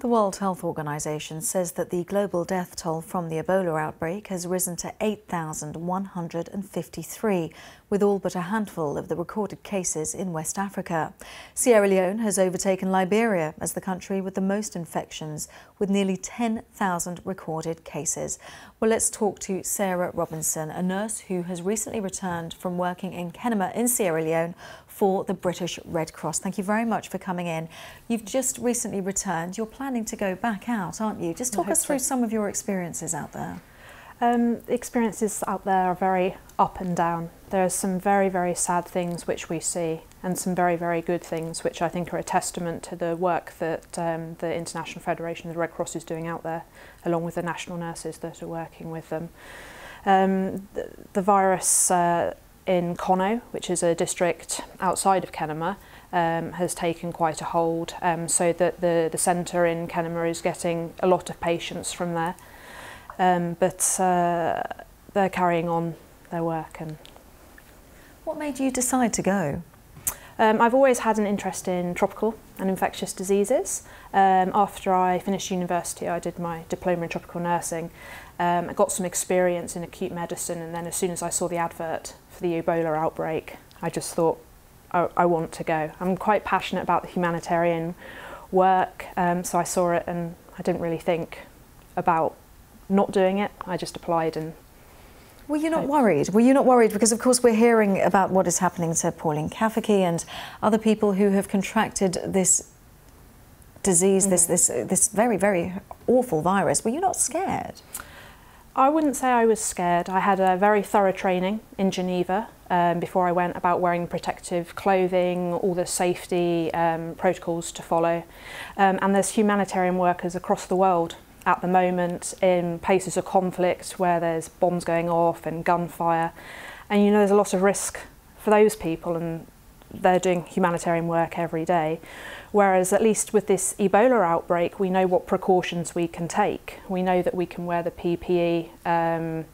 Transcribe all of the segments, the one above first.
The World Health Organization says that the global death toll from the Ebola outbreak has risen to 8,153, with all but a handful of the recorded cases in West Africa. Sierra Leone has overtaken Liberia as the country with the most infections, with nearly 10,000 recorded cases. Well, let's talk to Sarah Robinson, a nurse who has recently returned from working in Kenema in Sierra Leone for the British Red Cross. Thank you very much for coming in. You've just recently returned. You're planning to go back out, aren't you? Just talk us through some of your experiences out there. The experiences out there are very up and down. There are some very, very sad things which we see, and some very, very good things which I think are a testament to the work that the International Federation of the Red Cross is doing out there, along with the national nurses that are working with them. The virus in Kono, which is a district outside of Kenema, has taken quite a hold, so that the centre in Kenema is getting a lot of patients from there. But they're carrying on their work. And what made you decide to go? I've always had an interest in tropical and infectious diseases. After I finished university, I did my diploma in tropical nursing. I got some experience in acute medicine, and then as soon as I saw the advert for the Ebola outbreak, I just thought, I want to go. I'm quite passionate about the humanitarian work, so I saw it and I didn't really think about not doing it. I just applied. And were you not worried? Were you not worried? Because of course we're hearing about what is happening to Pauline Kafiki and other people who have contracted this disease, this very, very awful virus. Were you not scared? I wouldn't say I was scared. I had a very thorough training in Geneva before I went, about wearing protective clothing, all the safety protocols to follow. And there's humanitarian workers across the world at the moment in places of conflict where there's bombs going off and gunfire. And you know, there's a lot of risk for those people, and they're doing humanitarian work every day. Whereas at least with this Ebola outbreak, we know what precautions we can take. We know that we can wear the PPE,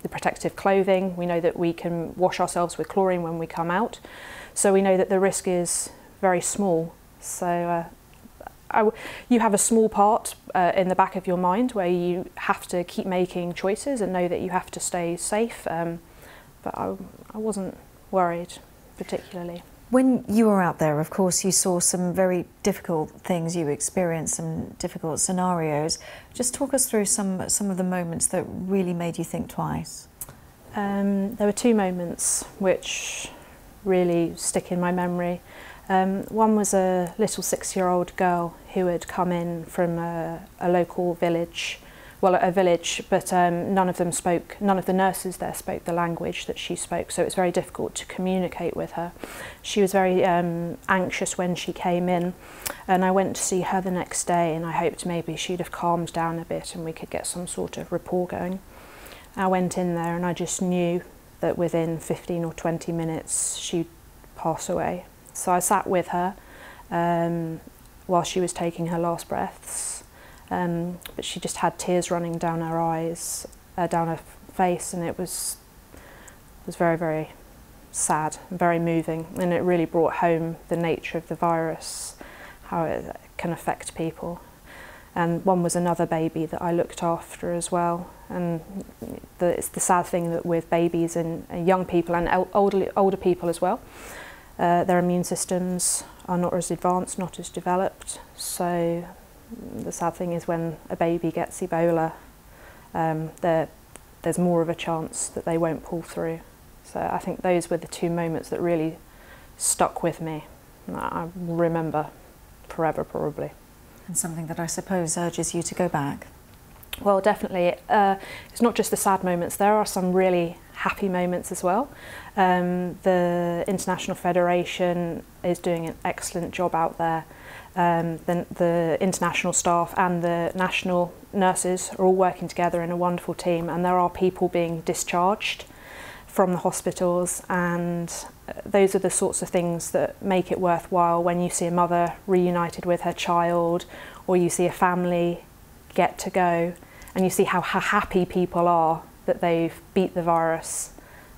the protective clothing. We know that we can wash ourselves with chlorine when we come out. So we know that the risk is very small. So you have a small part in the back of your mind where you have to keep making choices and know that you have to stay safe. But I wasn't worried particularly. When you were out there, of course, you saw some very difficult things. You experienced some difficult scenarios. Just talk us through some of the moments that really made you think twice. There were two moments which really stick in my memory. One was a little 6-year-old girl who had come in from a local village, well, a village, but none of the nurses there spoke the language that she spoke, so it was very difficult to communicate with her. She was very anxious when she came in, and I went to see her the next day, and I hoped maybe she'd have calmed down a bit and we could get some sort of rapport going. I went in there and I just knew that within 15 or 20 minutes she'd pass away. So I sat with her while she was taking her last breaths. But she just had tears running down her eyes, down her face, and it was very, very sad and very moving, and it really brought home the nature of the virus, how it can affect people. And one was another baby that I looked after as well, and it's the sad thing that with babies and young people and older people as well, their immune systems are not as advanced, not as developed, so the sad thing is when a baby gets Ebola, there's more of a chance that they won't pull through. So I think those were the two moments that really stuck with me. I remember forever, probably. And something that I suppose urges you to go back? Well, definitely. It's not just the sad moments. There are some really happy moments as well. The International Federation is doing an excellent job out there. The international staff and the national nurses are all working together in a wonderful team, and there are people being discharged from the hospitals, and those are the sorts of things that make it worthwhile when you see a mother reunited with her child, or you see a family get to go, and you see how happy people are that they've beat the virus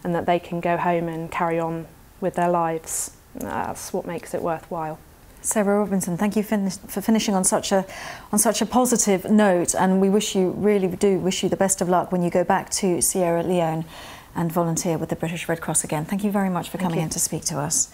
and that they can go home and carry on with their lives. That's what makes it worthwhile. Sarah Robinson, thank you for finishing on such a positive note, and we really do wish you the best of luck when you go back to Sierra Leone and volunteer with the British Red Cross again. Thank you very much for coming in to speak to us.